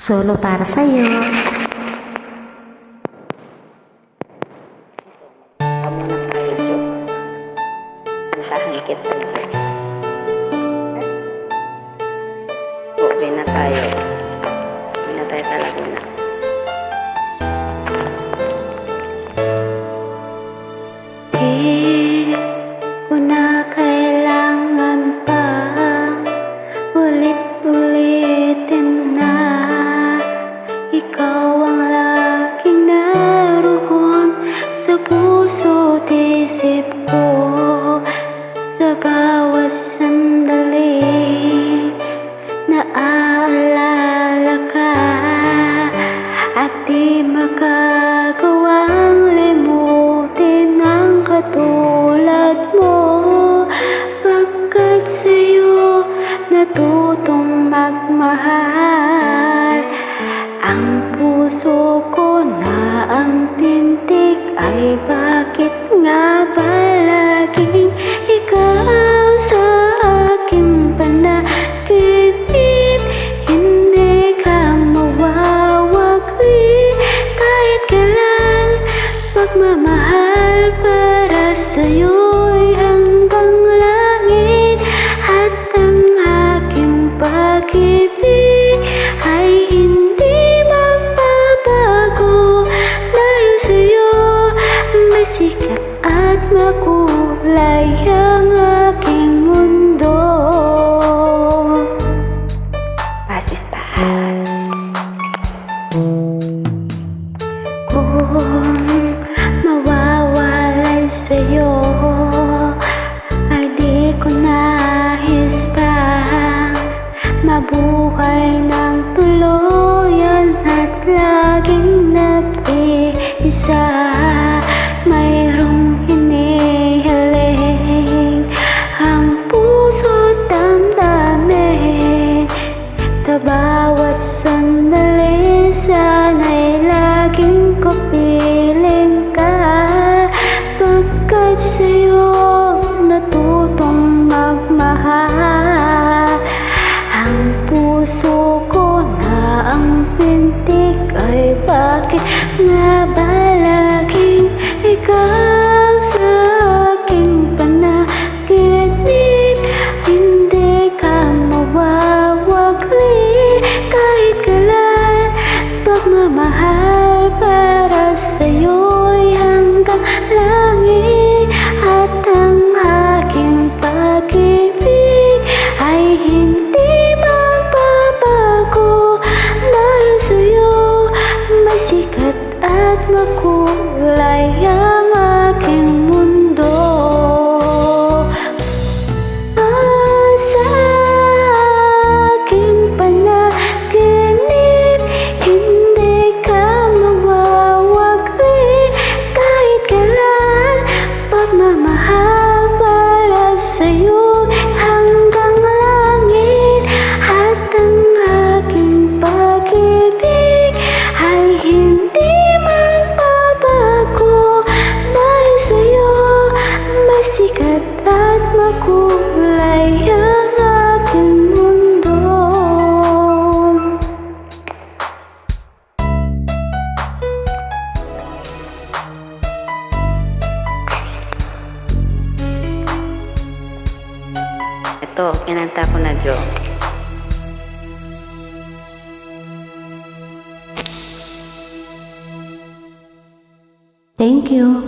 Solo para sa'yo. Kamu na tayo, Jo. Kantahan kita, Jo. Uwi na tayo. Uwi na tayo sa Laguna. Di ko na kailangan pa ulit-ulitin na ikaw ang laging naroon sa puso't isip ko, sa bawat sandali naaalala ka at di makagawang limutin ang katulad mo, pagkat sa'yo natutong magmahal. Ang puso ko na ang tintig ay bakit nga ba laging ikaw sa aking panaginip? Hindi ka mawawagli kahit kailan. Pagmamahal para sa'yo'y hanggang langit, at ang aking pag-ibig ay hindi magbabago. Dahil sa'yo may sikat at makulay ang aking mundo. Past is past. Kung mawawalay sa'yo ay di ko nais pang mabuhay ng tuluyan at laging nag-iisa. Mayroong hinihiling ang puso't damdamin sa bawat sandali. Sana'y laging kapiling ka, pagkat sa'yo natutong magmahal. Ang puso ko na ang pintig ay bakit nga ba laging ikaw sa aking panaginip? Hindi ka mawawagli kahit kailan. Pagmamahal para sa'yo'y hanggang langit, at ang aking pag-ibig ay hindi magbabago. Dahil sa'yo may sikat at makulay ang aking mundo. Sa aking panaginip, hindi ka mawawagli kahit kailan. Pagmamahal para sa'yo hanggang langit, at ang aking pag-ibig ay hindi magbabago. Dahil sa'yo may sikat at makulay ang aking mundo. Ito, kinanta ko na, Jo. Thank you.